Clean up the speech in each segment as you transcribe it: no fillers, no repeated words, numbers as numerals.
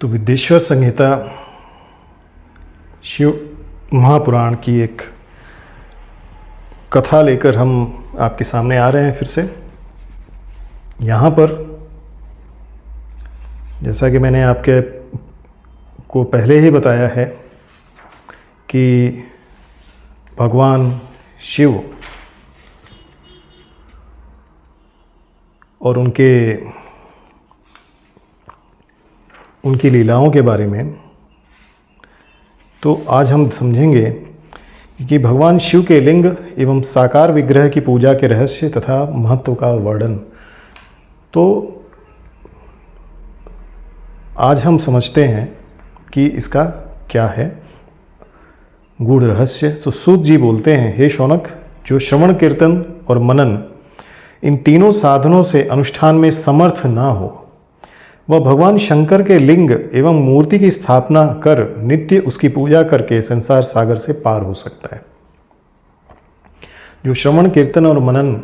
तो विद्येश्वर संहिता शिव महापुराण की एक कथा लेकर हम आपके सामने आ रहे हैं फिर से। यहाँ पर जैसा कि मैंने आपके को पहले ही बताया है कि भगवान शिव और उनकी लीलाओं के बारे में, तो आज हम समझेंगे कि भगवान शिव के लिंग एवं साकार विग्रह की पूजा के रहस्य तथा महत्व का वर्णन। तो आज हम समझते हैं कि इसका क्या है गूढ़ रहस्य। तो सूत जी बोलते हैं, हे शौनक, जो श्रवण कीर्तन और मनन इन तीनों साधनों से अनुष्ठान में समर्थ ना हो, वह भगवान शंकर के लिंग एवं मूर्ति की स्थापना कर नित्य उसकी पूजा करके संसार सागर से पार हो सकता है। जो श्रवण कीर्तन और मनन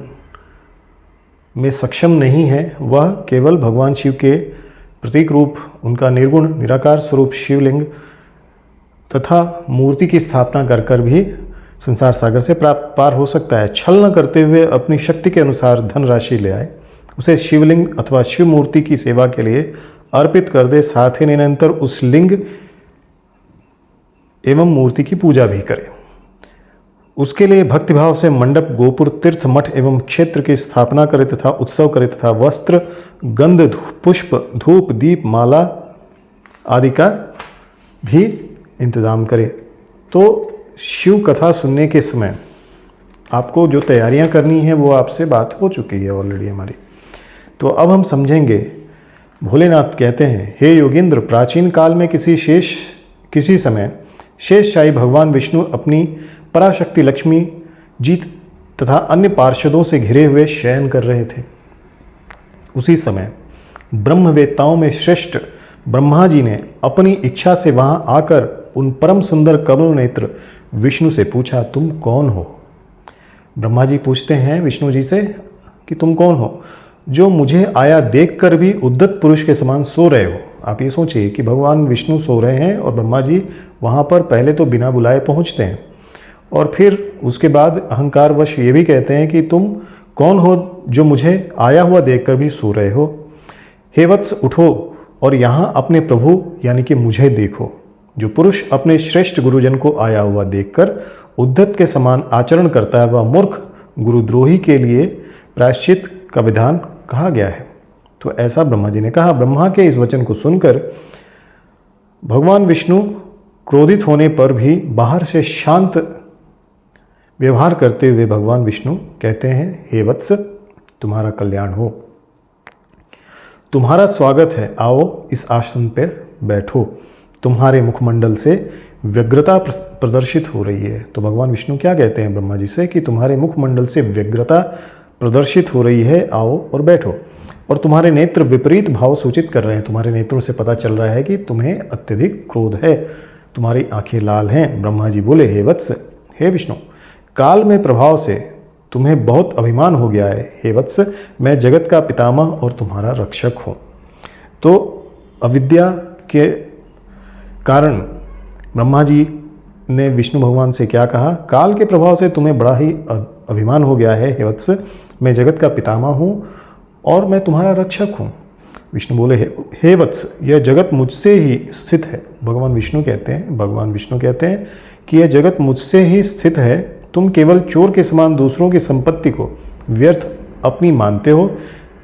में सक्षम नहीं है, वह केवल भगवान शिव के प्रतीक रूप उनका निर्गुण निराकार स्वरूप शिवलिंग तथा मूर्ति की स्थापना कर कर भी संसार सागर से पार हो सकता है। छल न करते हुए अपनी शक्ति के अनुसार धनराशि ले आए, उसे शिवलिंग अथवा शिव मूर्ति की सेवा के लिए अर्पित कर दे, साथ ही निरंतर उस लिंग एवं मूर्ति की पूजा भी करे। उसके लिए भक्तिभाव से मंडप, गोपुर, तीर्थ, मठ एवं क्षेत्र की स्थापना करे तथा उत्सव करे तथा वस्त्र, गंध, पुष्प, धूप, दीप, माला आदि का भी इंतजाम करे। तो शिव कथा सुनने के समय आपको जो तैयारियां करनी है वो आपसे बात हो चुकी है ऑलरेडी हमारी। तो अब हम समझेंगे। भोलेनाथ कहते हैं, हे योगेंद्र, प्राचीन काल में किसी समय शेषशाही भगवान विष्णु अपनी पराशक्ति लक्ष्मी जी तथा अन्य पार्षदों से घिरे हुए शयन कर रहे थे। उसी समय ब्रह्मवेत्ताओं में श्रेष्ठ ब्रह्मा जी ने अपनी इच्छा से वहां आकर उन परम सुंदर कमल नेत्र विष्णु से पूछा, तुम कौन हो? ब्रह्मा जी पूछते हैं विष्णु जी से कि तुम कौन हो, जो मुझे आया देखकर भी उद्दत पुरुष के समान सो रहे हो। आप ये सोचिए कि भगवान विष्णु सो रहे हैं और ब्रह्मा जी वहाँ पर पहले तो बिना बुलाए पहुँचते हैं और फिर उसके बाद अहंकारवश ये भी कहते हैं कि तुम कौन हो जो मुझे आया हुआ देखकर भी सो रहे हो। हे वत्स, उठो और यहाँ अपने प्रभु यानी कि मुझे देखो। जो पुरुष अपने श्रेष्ठ गुरुजन को आया हुआ देखकर उद्धत के समान आचरण करता है, वह मूर्ख गुरुद्रोही के लिए प्रायश्चित का विधान कहा गया है। तो ऐसा ब्रह्मा जी ने कहा। ब्रह्मा के इस वचन को सुनकर भगवान विष्णु क्रोधित होने पर भी बाहर से शांत व्यवहार करते हुए भगवान विष्णु कहते हैं, हे वत्स, तुम्हारा कल्याण हो, तुम्हारा स्वागत है, आओ इस आसन पर बैठो। तुम्हारे मुखमंडल से व्यग्रता प्रदर्शित हो रही है। तो भगवान विष्णु क्या कहते हैं ब्रह्मा जी से कि तुम्हारे मुखमंडल से व्यग्रता प्रदर्शित हो रही है, आओ और बैठो। और तुम्हारे नेत्र विपरीत भाव सूचित कर रहे हैं। तुम्हारे नेत्रों से पता चल रहा है कि तुम्हें अत्यधिक क्रोध है, तुम्हारी आंखें लाल हैं। ब्रह्मा जी बोले, हे वत्स, हे विष्णु, काल में प्रभाव से तुम्हें बहुत अभिमान हो गया है। हे वत्स, मैं जगत का पितामह और तुम्हारा रक्षक हूँ। तो अविद्या के कारण ब्रह्मा जी ने विष्णु भगवान से क्या कहा, काल के प्रभाव से तुम्हें बड़ा ही अभिमान हो गया है। हे वत्स, मैं जगत का पितामह हूँ और मैं तुम्हारा रक्षक हूँ। विष्णु बोले, हे वत्स, यह जगत मुझसे ही स्थित है। भगवान विष्णु कहते हैं कि यह जगत मुझसे ही स्थित है। तुम केवल चोर के समान दूसरों की संपत्ति को व्यर्थ अपनी मानते हो।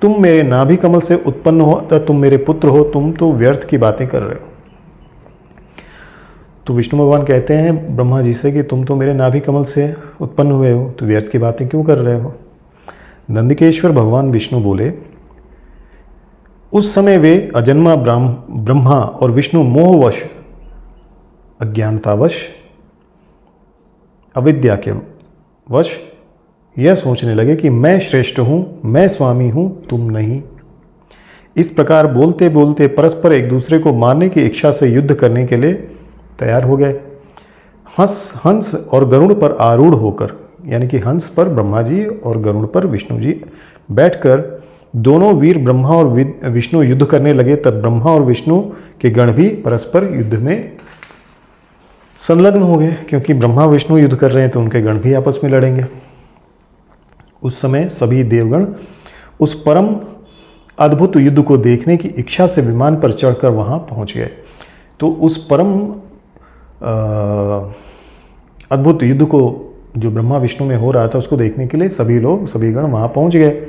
तुम मेरे नाभि कमल से उत्पन्न हो अतः तुम मेरे पुत्र हो। तुम तो व्यर्थ की बातें कर रहे हो। तो विष्णु भगवान कहते हैं ब्रह्मा जी से कि तुम तो मेरे नाभि कमल से उत्पन्न हुए हो, तो व्यर्थ की बातें क्यों कर रहे हो? नंदिकेश्वर भगवान विष्णु बोले, उस समय वे अजन्मा ब्रह्मा और विष्णु मोहवश, अज्ञानतावश, अविद्या के वश यह सोचने लगे कि मैं श्रेष्ठ हूँ, मैं स्वामी हूँ, तुम नहीं। इस प्रकार बोलते बोलते परस्पर एक दूसरे को मारने की इच्छा से युद्ध करने के लिए तैयार हो गए। हंस और गरुड़ पर आरूढ़ होकर, यानी कि हंस पर ब्रह्मा जी और गरुड़ पर विष्णु जी बैठकर दोनों वीर ब्रह्मा और विष्णु युद्ध करने लगे, तब ब्रह्मा और विष्णु के गण भी परस्पर युद्ध में संलग्न हो गए, क्योंकि ब्रह्मा विष्णु युद्ध कर रहे हैं तो उनके गण भी आपस में लड़ेंगे। उस समय सभी देवगण उस परम अद्भुत युद्ध को देखने की इच्छा से विमान पर चढ़कर वहां पहुंच गए। तो उस परम अद्भुत युद्ध को जो ब्रह्मा विष्णु में हो रहा था उसको देखने के लिए सभी गण वहां पहुंच गए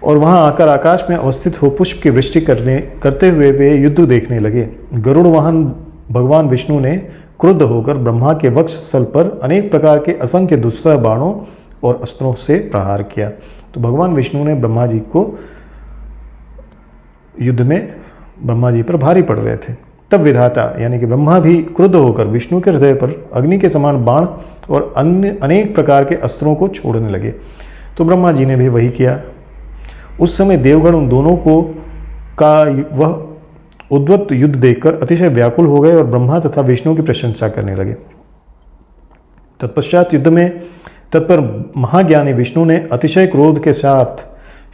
और वहां आकर आकाश में अवस्थित हो पुष्प की वृष्टि करते हुए वे युद्ध देखने लगे। गरुड़ वाहन भगवान विष्णु ने क्रुद्ध होकर ब्रह्मा के वक्ष स्थल पर अनेक प्रकार के असंख्य दुस्सह बाणों और अस्त्रों से प्रहार किया। तो भगवान विष्णु ने ब्रह्मा जी को युद्ध में ब्रह्मा जी पर भारी पड़ रहे थे। तब विधाता यानी कि ब्रह्मा भी क्रुद्ध होकर विष्णु के हृदय पर अग्नि के समान बाण और अन्य अनेक प्रकार के अस्त्रों को छोड़ने लगे। तो ब्रह्मा जी ने भी वही किया। उस समय देवगण उन दोनों को का वह उद्वत युद्ध देखकर अतिशय व्याकुल हो गए और ब्रह्मा तथा विष्णु की प्रशंसा करने लगे। तत्पश्चात युद्ध में तत्पर महाज्ञानी विष्णु ने अतिशय क्रोध के साथ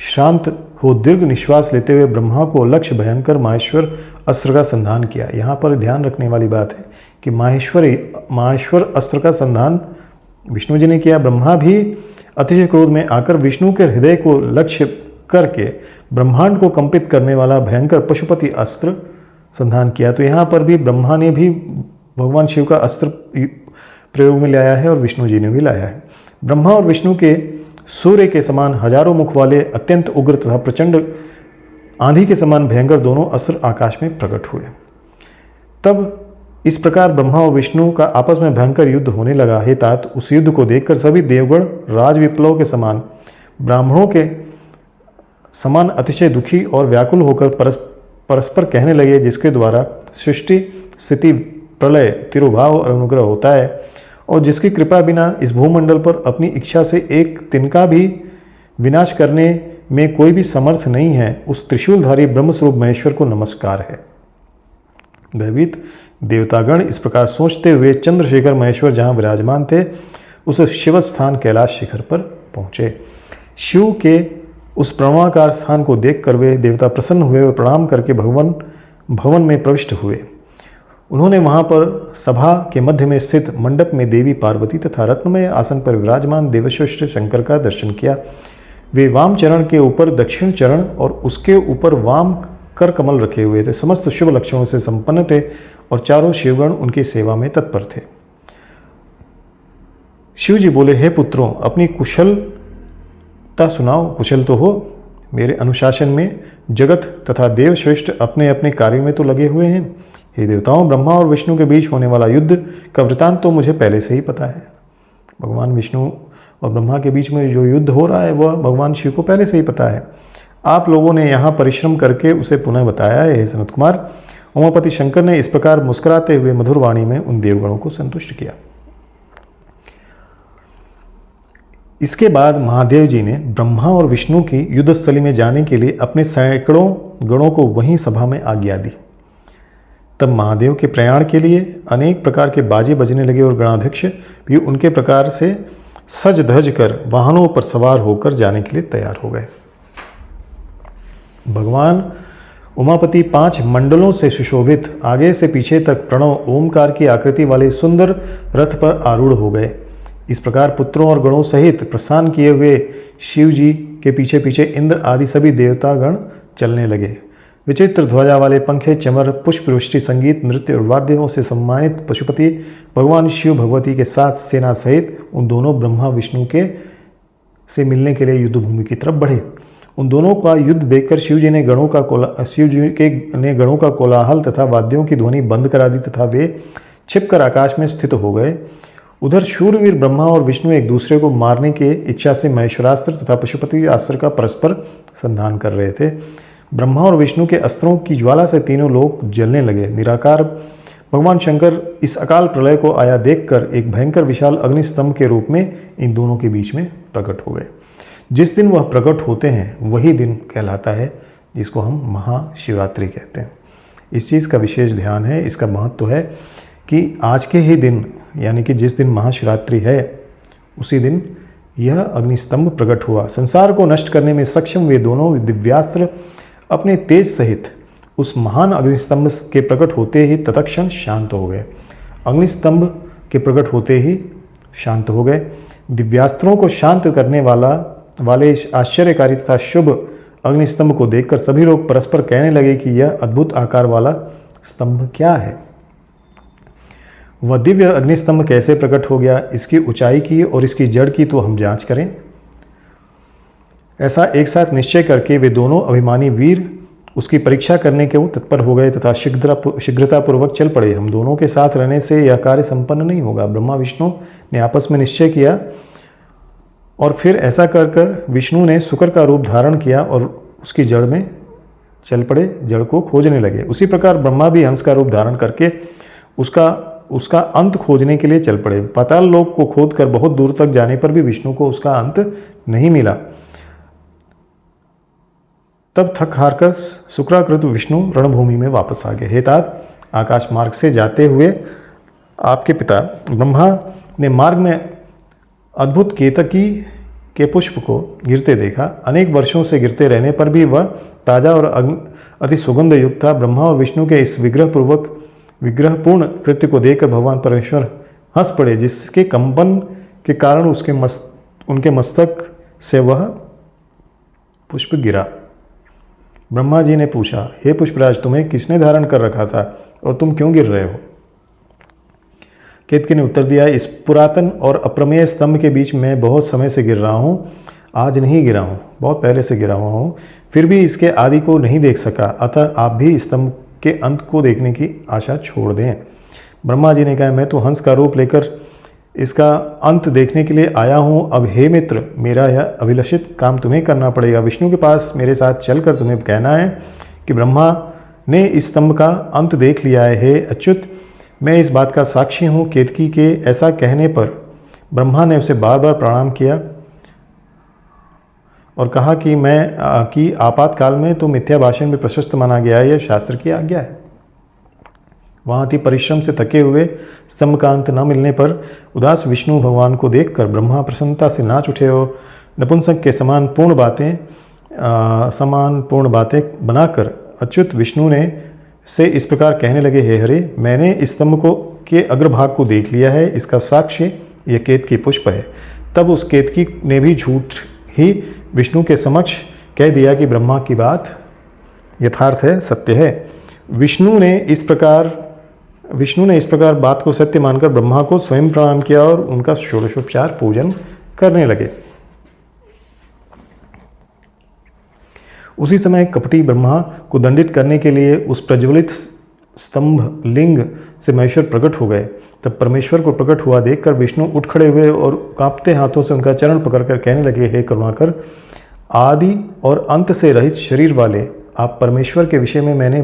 शांत हो दीर्घ निश्वास लेते हुए ब्रह्मा को लक्ष्य भयंकर माहेश्वर अस्त्र का संधान किया। यहाँ पर ध्यान रखने वाली बात है कि माहेश्वर अस्त्र का संधान विष्णु जी ने किया। ब्रह्मा भी अतिशय क्रोध में आकर विष्णु के हृदय को लक्ष्य करके ब्रह्मांड को कंपित करने वाला भयंकर पशुपति अस्त्र संधान किया। तो यहाँ पर भी ब्रह्मा ने भी भगवान शिव का अस्त्र प्रयोग में लाया है और विष्णु जी ने भी लाया है। ब्रह्मा और विष्णु के सूर्य के समान हजारों मुख वाले अत्यंत उग्र तथा प्रचंड आंधी के समान भयंकर दोनों अस्त्र आकाश में प्रकट हुए। तब इस प्रकार ब्रह्मा और विष्णु का आपस में भयंकर युद्ध होने लगा। हे तात, उस युद्ध को देखकर सभी देवगण राज विप्लव के समान ब्राह्मणों के समान अतिशय दुखी और व्याकुल होकर परस्पर कहने लगे, जिसके द्वारा सृष्टि स्थिति प्रलय तिरुभाव और अनुग्रह होता है और जिसकी कृपा बिना इस भूमंडल पर अपनी इच्छा से एक तिनका भी विनाश करने में कोई भी समर्थ नहीं है, उस त्रिशूलधारी ब्रह्मस्वरूप महेश्वर को नमस्कार है। भयभीत देवतागण इस प्रकार सोचते हुए चंद्रशेखर महेश्वर जहाँ विराजमान थे उस शिव स्थान कैलाश शिखर पर पहुँचे। शिव के उस प्रणवाकार स्थान को देखकर वे देवता प्रसन्न हुए और प्रणाम करके भवन में प्रविष्ट हुए। उन्होंने वहां पर सभा के मध्य में स्थित मंडप में देवी पार्वती तथा रत्नमय आसन पर विराजमान देवश्रेष्ठ शंकर का दर्शन किया। वे वाम चरण के ऊपर दक्षिण चरण और उसके ऊपर वाम कर कमल रखे हुए थे, समस्त शुभ लक्षणों से संपन्न थे और चारों शिवगण उनकी सेवा में तत्पर थे। शिव जी बोले, हे पुत्रों, अपनी कुशलता सुनाओ। कुशल तो हो। मेरे अनुशासन में जगत तथा देव श्रेष्ठ अपने अपने कार्यों में तो लगे हुए हैं। हे देवताओं, ब्रह्मा और विष्णु के बीच होने वाला युद्ध का वृतांत तो मुझे पहले से ही पता है। भगवान विष्णु और ब्रह्मा के बीच में जो युद्ध हो रहा है वह भगवान शिव को पहले से ही पता है। आप लोगों ने यहाँ परिश्रम करके उसे पुनः बताया है। हे सनत कुमार, उमापति शंकर ने इस प्रकार मुस्कुराते हुए मधुर वाणी में उन देवगणों को संतुष्ट किया। इसके बाद महादेव जी ने ब्रह्मा और विष्णु की युद्धस्थली में जाने के लिए अपने सैकड़ों गणों को वहीं सभा में आज्ञा दी। तब महादेव के प्रयाण के लिए अनेक प्रकार के बाजे बजने लगे और गणाध्यक्ष भी उनके प्रकार से सज धज कर वाहनों पर सवार होकर जाने के लिए तैयार हो गए। भगवान उमापति 5 मंडलों से सुशोभित आगे से पीछे तक प्रणव ओमकार की आकृति वाले सुंदर रथ पर आरूढ़ हो गए। इस प्रकार पुत्रों और गणों सहित प्रस्थान किए हुए शिव जी के पीछे पीछे इंद्र आदि सभी देवतागण चलने लगे। विचित्र ध्वजा वाले पंखे, चमर, पुष्प वृष्टि, संगीत, नृत्य और वाद्यों से सम्मानित पशुपति भगवान शिव भगवती के साथ सेना सहित उन दोनों ब्रह्मा विष्णु के से मिलने के लिए युद्ध भूमि की तरफ बढ़े। उन दोनों का युद्ध देखकर शिव जी ने गणों का कोलाहल तथा वाद्यों की ध्वनि बंद करा दी तथा वे छिपकर आकाश में स्थित हो गए। उधर शूरवीर ब्रह्मा और विष्णु एक दूसरे को मारने की इच्छा से महेश्वरास्त्र तथा पशुपति अस्त्र का परस्पर संधान कर रहे थे। ब्रह्मा और विष्णु के अस्त्रों की ज्वाला से तीनों लोग जलने लगे। निराकार भगवान शंकर इस अकाल प्रलय को आया देखकर एक भयंकर विशाल अग्निस्तंभ के रूप में इन दोनों के बीच में प्रकट हो गए। जिस दिन वह प्रकट होते हैं वही दिन कहलाता है जिसको हम महाशिवरात्रि कहते हैं। इस चीज़ का विशेष ध्यान है, इसका महत्व है कि आज के ही दिन यानी कि जिस दिन महाशिवरात्रि है उसी दिन यह अग्निस्तंभ प्रकट हुआ। संसार को नष्ट करने में सक्षम वे दोनों दिव्यास्त्र अपने तेज सहित उस महान अग्निस्तंभ के प्रकट होते ही तत्क्षण शांत हो गए। अग्निस्तंभ के प्रकट होते ही शांत हो गए। दिव्यास्त्रों को शांत करने वाले आश्चर्यकारी तथा शुभ अग्निस्तंभ को देखकर सभी लोग परस्पर कहने लगे कि यह अद्भुत आकार वाला स्तंभ क्या है। वह दिव्य अग्निस्तंभ कैसे प्रकट हो गया, इसकी ऊंचाई की और इसकी जड़ की तो हम जांच करें। ऐसा एक साथ निश्चय करके वे दोनों अभिमानी वीर उसकी परीक्षा करने के वो तत्पर हो गए तथा शीघ्रतापूर्वक चल पड़े। हम दोनों के साथ रहने से यह कार्य संपन्न नहीं होगा। ब्रह्मा विष्णु ने आपस में निश्चय किया और फिर ऐसा कर कर विष्णु ने शुक्र का रूप धारण किया और उसकी जड़ में चल पड़े, जड़ को खोजने लगे। उसी प्रकार ब्रह्मा भी हंस का रूप धारण करके उसका अंत खोजने के लिए चल पड़े। पाताल लोक को खोदकर बहुत दूर तक जाने पर भी विष्णु को उसका अंत नहीं मिला। तब थक हार कर शुक्राकृत विष्णु रणभूमि में वापस आ गए। हे तात, आकाश मार्ग से जाते हुए आपके पिता ब्रह्मा ने मार्ग में अद्भुत केतकी के पुष्प को गिरते देखा। अनेक वर्षों से गिरते रहने पर भी वह ताजा और अति सुगंध युक्त था। ब्रह्मा और विष्णु के इस विग्रहपूर्ण कृत्य को देखकर भगवान परमेश्वर हंस पड़े, जिसके कंपन के कारण उनके मस्तक से वह पुष्प गिरा। ब्रह्मा जी ने पूछा, हे पुष्पराज, तुम्हें किसने धारण कर रखा था और तुम क्यों गिर रहे हो? केतकी ने उत्तर दिया, इस पुरातन और अप्रमेय स्तंभ के बीच मैं बहुत समय से गिर रहा हूँ। आज नहीं गिरा हूँ, बहुत पहले से गिरा हुआ हूँ, फिर भी इसके आदि को नहीं देख सका। अतः आप भी स्तंभ के अंत को देखने की आशा छोड़ दें। ब्रह्मा जी ने कहा, मैं तो हंस का रूप लेकर इसका अंत देखने के लिए आया हूँ। अब हे मित्र, मेरा यह अभिलषित काम तुम्हें करना पड़ेगा। विष्णु के पास मेरे साथ चलकर तुम्हें कहना है कि ब्रह्मा ने इस स्तंभ का अंत देख लिया है। हे अच्युत, मैं इस बात का साक्षी हूँ। केतकी के ऐसा कहने पर ब्रह्मा ने उसे बार बार प्रणाम किया और कहा कि आपातकाल में तो मिथ्या भाषण में प्रशस्त माना गया है, यह शास्त्र की आज्ञा है। वहाँ अति परिश्रम से थके हुए स्तंभ का अंत न मिलने पर उदास विष्णु भगवान को देखकर ब्रह्मा प्रसन्नता से नाच उठे और नपुंसक के समान पूर्ण बातें बनाकर अच्युत विष्णु ने से इस प्रकार कहने लगे, हे हरे, मैंने इस स्तंभ के अग्रभाग को देख लिया है, इसका साक्ष्य यह केतकी पुष्प है। तब उस केतकी ने भी झूठ ही विष्णु के समक्ष कह दिया कि ब्रह्मा की बात यथार्थ है, सत्य है। विष्णु ने इस प्रकार बात को सत्य मानकर ब्रह्मा को स्वयं प्रणाम किया और उनका षोडशोपचार पूजन करने लगे। उसी समय कपटी ब्रह्मा को दंडित करने के लिए उस प्रज्वलित स्तंभ लिंग से महेश्वर प्रकट हो गए। तब परमेश्वर को प्रकट हुआ देखकर विष्णु उठ खड़े हुए और कांपते हाथों से उनका चरण पकड़कर कहने लगे, हे करुणाकर, आदि और अंत से रहित शरीर वाले आप परमेश्वर के विषय में मैंने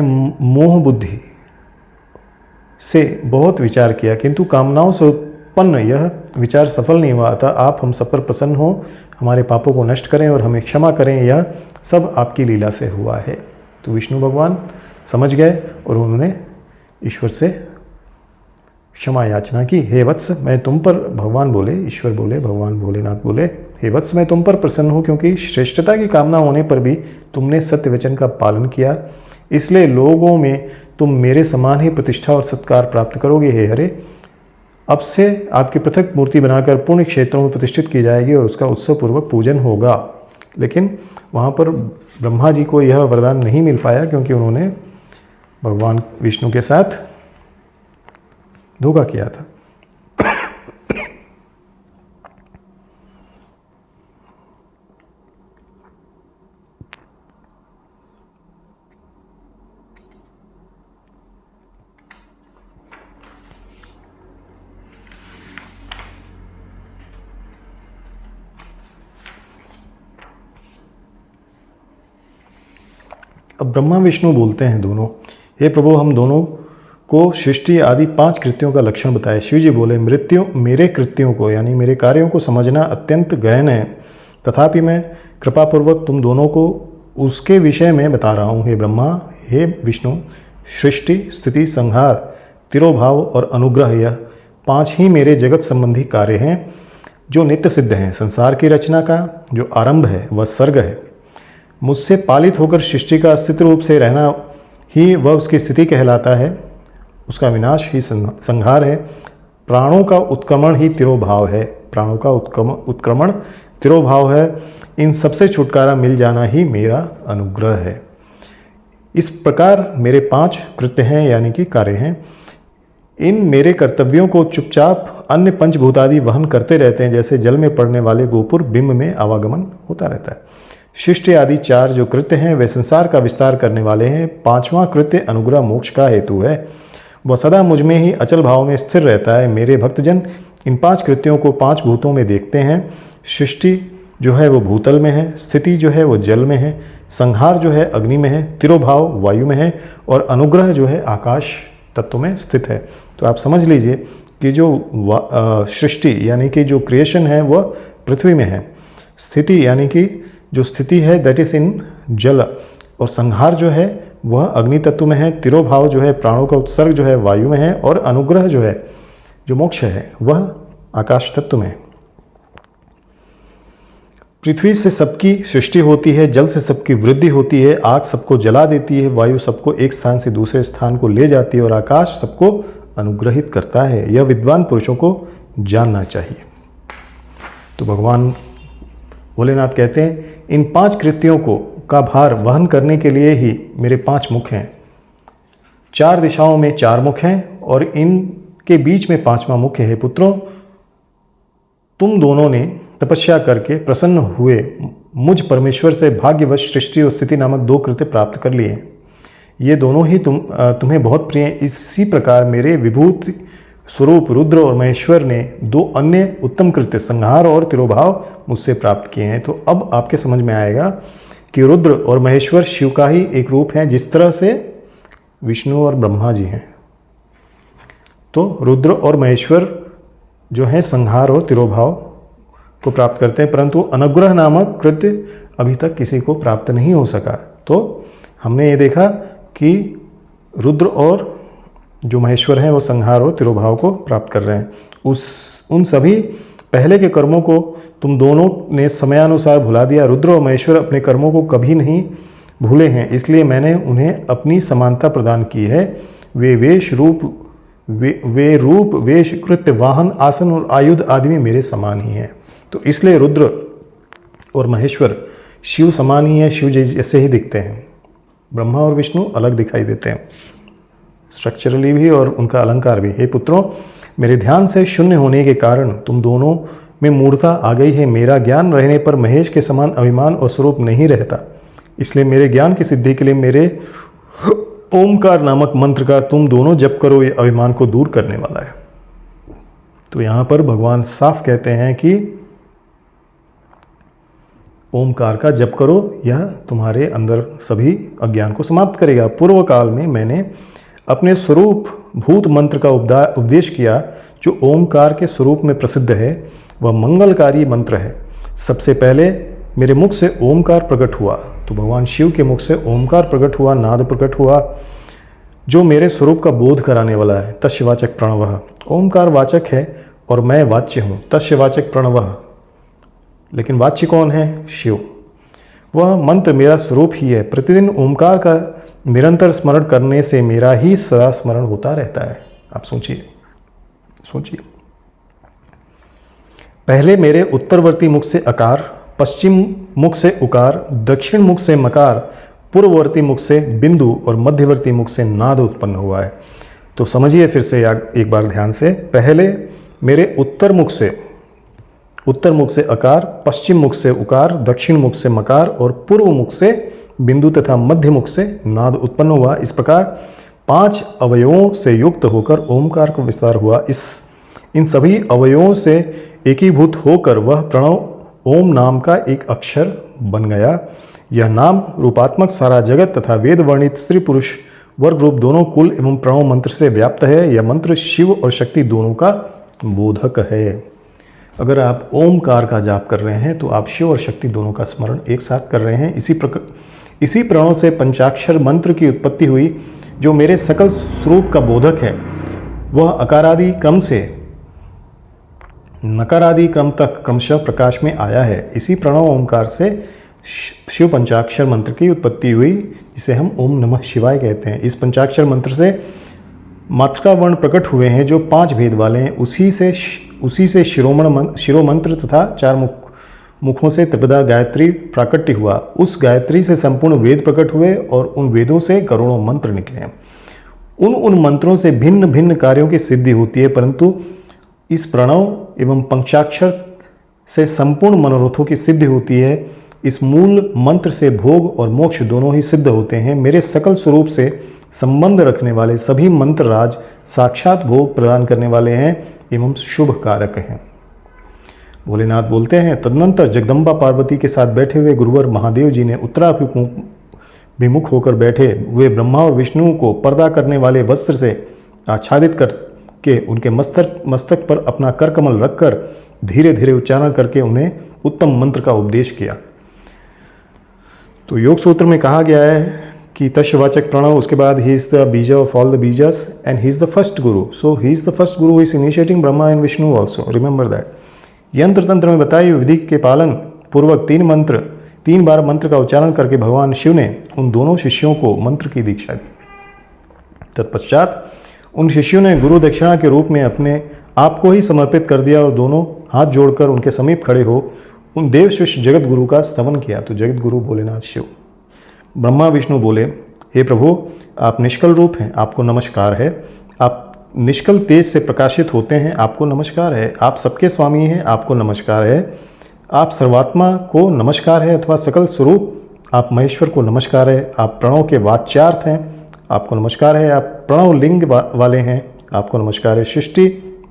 मोह बुद्धि से बहुत विचार किया, किंतु कामनाओं से उत्पन्न यह विचार सफल नहीं हुआ। अतः आप हम सब पर प्रसन्न हो, हमारे पापों को नष्ट करें और हमें क्षमा करें। यह सब आपकी लीला से हुआ है। तो विष्णु भगवान समझ गए और उन्होंने ईश्वर से क्षमा याचना की। हे वत्स, मैं तुम पर, भगवान बोले, ईश्वर बोले, भगवान भोलेनाथ बोले, हे वत्स, मैं तुम पर प्रसन्न हूँ, क्योंकि श्रेष्ठता की कामना होने पर भी तुमने सत्य वचन का पालन किया। इसलिए लोगों में तुम मेरे समान ही प्रतिष्ठा और सत्कार प्राप्त करोगे। हे हरे, अब से आपकी पृथक मूर्ति बनाकर पुण्य क्षेत्रों में प्रतिष्ठित की जाएगी और उसका उत्सव पूर्वक पूजन होगा। लेकिन वहाँ पर ब्रह्मा जी को यह वरदान नहीं मिल पाया, क्योंकि उन्होंने भगवान विष्णु के साथ धोखा किया था। अब ब्रह्मा विष्णु बोलते हैं दोनों, हे प्रभु, हम दोनों को सृष्टि आदि 5 कृत्यों का लक्षण बताए। शिव जी बोले, मेरे कृत्यों को यानी मेरे कार्यों को समझना अत्यंत गहन है, तथापि मैं कृपापूर्वक तुम दोनों को उसके विषय में बता रहा हूँ। हे ब्रह्मा, हे विष्णु, सृष्टि, स्थिति, संहार, तिरोभाव और अनुग्रह, यह 5 ही मेरे जगत संबंधी कार्य हैं जो नित्य सिद्ध हैं। संसार की रचना का जो आरंभ है वह सर्ग है। मुझसे पालित होकर सृष्टि का अस्तित्व रूप से रहना ही वह उसकी स्थिति कहलाता है। उसका विनाश ही संहार है। प्राणों का उत्क्रमण ही तिरोभाव है। प्राणों का उत्क्रमण तिरोभाव है। इन सबसे छुटकारा मिल जाना ही मेरा अनुग्रह है। इस प्रकार मेरे 5 कृत्य हैं, यानी कि कार्य हैं। इन मेरे कर्तव्यों को चुपचाप अन्य पंचभूतादि वहन करते रहते हैं, जैसे जल में पड़ने वाले गोपुर बिंब में आवागमन होता रहता है। शिष्ट आदि 4 जो कृत्य हैं वे संसार का विस्तार करने वाले हैं। 5वां कृत्य अनुग्रह मोक्ष का हेतु है। वह सदा मुझ में ही अचल भाव में स्थिर रहता है। मेरे भक्तजन इन 5 कृत्यों को 5 भूतों में देखते हैं। सृष्टि जो है वो भूतल में है, स्थिति जो है वो जल में है, संहार जो है अग्नि में है, तिरोभाव वायु में है और अनुग्रह जो है आकाश तत्व में स्थित है। तो आप समझ लीजिए कि जो सृष्टि यानी कि जो क्रिएशन है वह पृथ्वी में है, स्थिति यानी कि जो स्थिति है दैट इज इन जल, और संहार जो है वह अग्नि तत्व में है, तिरोभाव जो है प्राणों का उत्सर्ग जो है वायु में है और अनुग्रह जो है जो मोक्ष है वह आकाश तत्व में है। पृथ्वी से सबकी सृष्टि होती है, जल से सबकी वृद्धि होती है, आग सबको जला देती है, वायु सबको एक स्थान से दूसरे स्थान को ले जाती है और आकाश सबको अनुग्रहित करता है। यह विद्वान पुरुषों को जानना चाहिए। तो भगवान भोलेनाथ कहते हैं इन 5 कृत्यों को का भार वहन करने के लिए ही मेरे 5 मुख हैं। 4 दिशाओं में 4 मुख हैं और इनके बीच में 5वां मुख है। पुत्रों, तुम दोनों ने तपस्या करके प्रसन्न हुए मुझ परमेश्वर से भाग्यवश सृष्टि और स्थिति नामक 2 कृत्य प्राप्त कर लिए हैं। ये दोनों ही तुम्हें बहुत प्रिय हैं। इसी प्रकार मेरे विभूति स्वरूप रुद्र और महेश्वर ने 2 अन्य उत्तम कृत्य संहार और तिरोभाव मुझसे प्राप्त किए हैं। तो अब आपके समझ में आएगा कि रुद्र और महेश्वर शिव का ही एक रूप है, जिस तरह से विष्णु और ब्रह्मा जी हैं। तो रुद्र और महेश्वर जो है संहार और तिरोभाव को प्राप्त करते हैं, परंतु अनुग्रह नामक कृत्य अभी तक किसी को प्राप्त नहीं हो सका। तो हमने ये देखा कि रुद्र और जो महेश्वर हैं वो संहार और तिरोभाव को प्राप्त कर रहे हैं। उन सभी पहले के कर्मों को तुम दोनों ने समयानुसार भुला दिया। रुद्र और महेश्वर अपने कर्मों को कभी नहीं भूले हैं, इसलिए मैंने उन्हें अपनी समानता प्रदान की है। वे रूप वेश कृत्य वाहन आसन और आयुध आदि में मेरे समान ही हैं। तो इसलिए रुद्र और महेश्वर शिव समान ही है, शिव जैसे ही दिखते हैं। ब्रह्मा और विष्णु अलग दिखाई देते हैं स्ट्रक्चरली भी और उनका अलंकार भी। हे पुत्रों, मेरे ध्यान से शून्य होने के कारण तुम दोनों में मूर्खता आ गई है। मेरा ज्ञान रहने पर महेश के समान अभिमान और स्वरूप नहीं रहता, इसलिए मेरे ज्ञान की सिद्धि के लिए मेरे ओमकार नामक मंत्र का तुम दोनों जप करो, ये अभिमान को दूर करने वाला है। तो यहाँ पर भगवान साफ कहते हैं कि ओमकार का जप करो, यह तुम्हारे अंदर सभी अज्ञान को समाप्त करेगा। पूर्व काल में मैंने अपने स्वरूप भूत मंत्र का उपदेश किया, जो ओमकार के स्वरूप में प्रसिद्ध है। वह मंगलकारी मंत्र है। सबसे पहले मेरे मुख से ओमकार प्रकट हुआ, तो भगवान शिव के मुख से ओमकार प्रकट हुआ, नाद प्रकट हुआ, जो मेरे स्वरूप का बोध कराने वाला है। तस्यवाचक प्रणवः, ओमकार वाचक है और मैं वाच्य हूँ। तस्यवाचक प्रणवः, लेकिन वाच्य कौन है? शिव। वह मंत्र मेरा स्वरूप ही है। प्रतिदिन ओमकार का निरंतर स्मरण करने से मेरा ही सदा स्मरण होता रहता है। आप सोचिए। पहले मेरे उत्तरवर्ती मुख से अकार, पश्चिम मुख से उकार, दक्षिण मुख से मकार, पूर्ववर्ती मुख से बिंदु और मध्यवर्ती मुख से नाद उत्पन्न हुआ है। तो समझिए फिर से एक बार ध्यान से। पहले मेरे उत्तर मुख से अकार, पश्चिम मुख से उकार, दक्षिण मुख से मकार और पूर्व मुख से बिंदु तथा मध्य मुख से नाद उत्पन्न हुआ। इस प्रकार 5 अवयवों से युक्त होकर ओमकार का विस्तार हुआ। इन सभी अवयवों से एकीभूत होकर वह प्रणव ओम नाम का एक अक्षर बन गया। यह नाम रूपात्मक सारा जगत तथा वेद वर्णित स्त्री पुरुष वर्ग रूप दोनों कुल एवं प्रणव मंत्र से व्याप्त है। यह मंत्र शिव और शक्ति दोनों का बोधक है। अगर आप ओमकार का जाप कर रहे हैं तो आप शिव और शक्ति दोनों का स्मरण एक साथ कर रहे हैं। इसी प्रणव से पंचाक्षर मंत्र की उत्पत्ति हुई, जो मेरे सकल स्वरूप का बोधक है। वह अकारादि क्रम से नकारादि क्रम तक क्रमशः प्रकाश में आया है। इसी प्रणव ओंकार से शिव पंचाक्षर मंत्र की उत्पत्ति हुई, जिसे हम ओम नमः शिवाय कहते हैं। इस पंचाक्षर मंत्र से मात्रा वर्ण प्रकट हुए हैं जो 5 भेद वाले हैं। उसी से शिरोमंत्र तथा 4 मुखों से त्रिपदा गायत्री प्राकट्य हुआ। उस गायत्री से संपूर्ण वेद प्रकट हुए और उन वेदों से करोड़ों मंत्र निकले हैं। उन मंत्रों से भिन्न भिन्न कार्यों की सिद्धि होती है, परंतु इस प्रणव एवं पंचाक्षर से संपूर्ण मनोरथों की सिद्धि होती है। इस मूल मंत्र से भोग और मोक्ष दोनों ही सिद्ध होते हैं। मेरे सकल स्वरूप से संबंध रखने वाले सभी मंत्र राज साक्षात भोग प्रदान करने वाले हैं एवं शुभ कारक हैं। भोलेनाथ बोलते हैं, तदनंतर जगदम्बा पार्वती के साथ बैठे हुए गुरुवर महादेव जी ने उत्तराभिमुख होकर बैठे हुए ब्रह्मा और विष्णु को पर्दा करने वाले वस्त्र से आच्छादित करके उनके मस्तक पर अपना करकमल रखकर धीरे धीरे उच्चारण करके उन्हें उत्तम मंत्र का उपदेश किया। तो योग सूत्र में कहा गया है कि तस्वाचक प्रणव, उसके बाद he is the bija of all the bijas and he is the first guru. So he is the first guru is initiating Brahma and Vishnu also, remember that. यंत्र तंत्र में बताई विधि के पालन पूर्वक 3 बार मंत्र का उच्चारण करके भगवान शिव ने उन दोनों शिष्यों को मंत्र की दीक्षा दी। तत्पश्चात उन शिष्यों ने गुरु दक्षिणा के रूप में अपने आप को ही समर्पित कर दिया और दोनों हाथ जोड़कर उनके समीप खड़े हो उन देवशिष्ट जगत गुरु का स्तवन किया। तो जगत गुरु भोलेनाथ शिव। ब्रह्मा विष्णु बोले, हे प्रभु, आप निष्कल रूप हैं, आपको नमस्कार है। आप निष्कल तेज से प्रकाशित होते हैं, आपको नमस्कार है। आप सबके स्वामी हैं, आपको नमस्कार है। आप सर्वात्मा को नमस्कार है अथवा सकल स्वरूप, आप महेश्वर को नमस्कार है। आप प्रणव के वाच्यार्थ हैं, आपको नमस्कार है। आप प्रणव लिंग वाले हैं, आपको नमस्कार है। सृष्टि,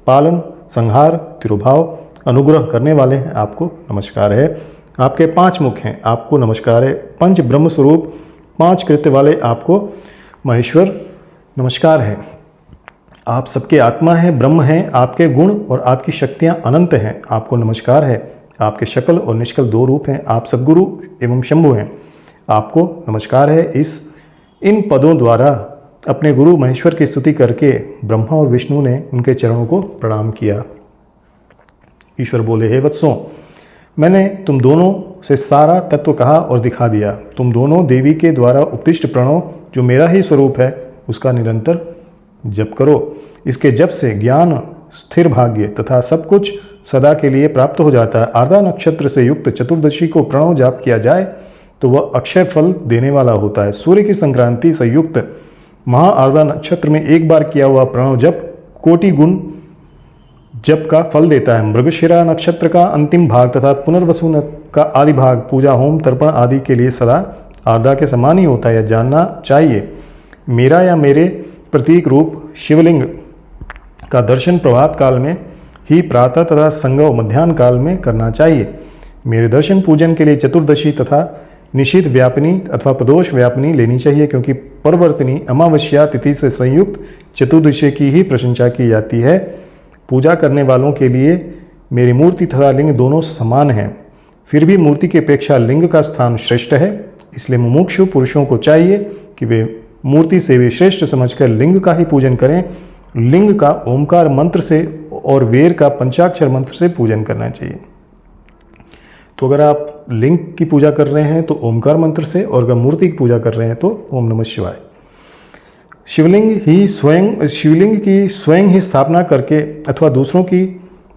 पालन, संहार, तिरुभाव, अनुग्रह करने वाले हैं, आपको नमस्कार है। आपके 5 मुख हैं, आपको नमस्कार है। 5 ब्रह्म स्वरूप, 5 कृत्य वाले, आपको महेश्वर नमस्कार है। आप सबके आत्मा हैं, ब्रह्म हैं। आपके गुण और आपकी शक्तियां अनंत हैं, आपको नमस्कार है। आपके शकल और निष्कल 2 रूप हैं। आप सद्गुरु एवं शंभु हैं, आपको नमस्कार है। इन पदों द्वारा अपने गुरु महेश्वर की स्तुति करके ब्रह्मा और विष्णु ने उनके चरणों को प्रणाम किया। ईश्वर बोले, हे वत्सों, मैंने तुम दोनों से सारा तत्व कहा और दिखा दिया। तुम दोनों देवी के द्वारा उपदिष्ट प्रणव जो मेरा ही स्वरूप है उसका निरंतर जप करो। इसके जप से ज्ञान, स्थिर भाग्य तथा सब कुछ सदा के लिए प्राप्त हो जाता है। आर्द्रा नक्षत्र से युक्त चतुर्दशी को प्रणव जाप किया जाए तो वह अक्षय फल देने वाला होता है। सूर्य की संक्रांति से युक्त महा आर्द्रा नक्षत्र में एक बार किया हुआ प्रणव जप कोटि गुण जप का फल देता है। मृगशिरा नक्षत्र का अंतिम भाग तथा पुनर्वसु का आदि भाग पूजा, होम, तर्पण आदि के लिए सदा आर्द्रा के समान ही होता है। यह जानना चाहिए। मेरा या मेरे प्रतीक रूप शिवलिंग का दर्शन प्रभात काल में ही प्रातः तथा संगव मध्याह्न काल में करना चाहिए। मेरे दर्शन पूजन के लिए चतुर्दशी तथा निशित व्यापिनी अथवा प्रदोष व्यापिनी लेनी चाहिए, क्योंकि परवर्तनी अमावस्या तिथि से संयुक्त चतुर्दशी की ही प्रशंसा की जाती है। पूजा करने वालों के लिए मेरी मूर्ति तथा लिंग दोनों समान हैं, फिर भी मूर्ति की अपेक्षा लिंग का स्थान श्रेष्ठ है। इसलिए मुमुक्षु पुरुषों को चाहिए कि वे मूर्ति से भी श्रेष्ठ समझकर लिंग का ही पूजन करें। लिंग का ओमकार मंत्र से और वेर का पंचाक्षर मंत्र से पूजन करना चाहिए। तो अगर आप लिंग की पूजा कर रहे हैं तो ओमकार मंत्र से, और अगर मूर्ति की पूजा कर रहे हैं तो ओम नमः शिवाय। शिवलिंग की स्वयं ही स्थापना करके अथवा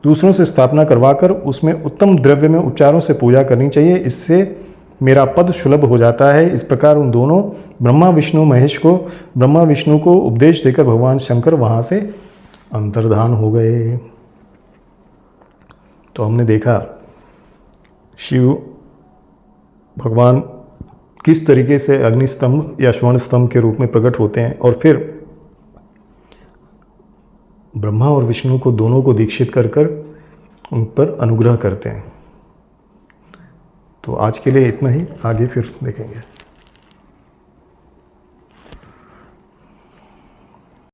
दूसरों से स्थापना करवाकर उसमें उत्तम द्रव्य में उपचारों से पूजा करनी चाहिए। इससे मेरा पद सुलभ हो जाता है। इस प्रकार उन दोनों ब्रह्मा विष्णु को उपदेश देकर भगवान शंकर वहाँ से अंतर्धान हो गए। तो हमने देखा शिव भगवान किस तरीके से अग्निस्तंभ या स्वर्ण स्तंभ के रूप में प्रकट होते हैं, और फिर ब्रह्मा और विष्णु को दोनों को दीक्षित कर उन पर अनुग्रह करते हैं। तो आज के लिए इतना ही, आगे फिर देखेंगे।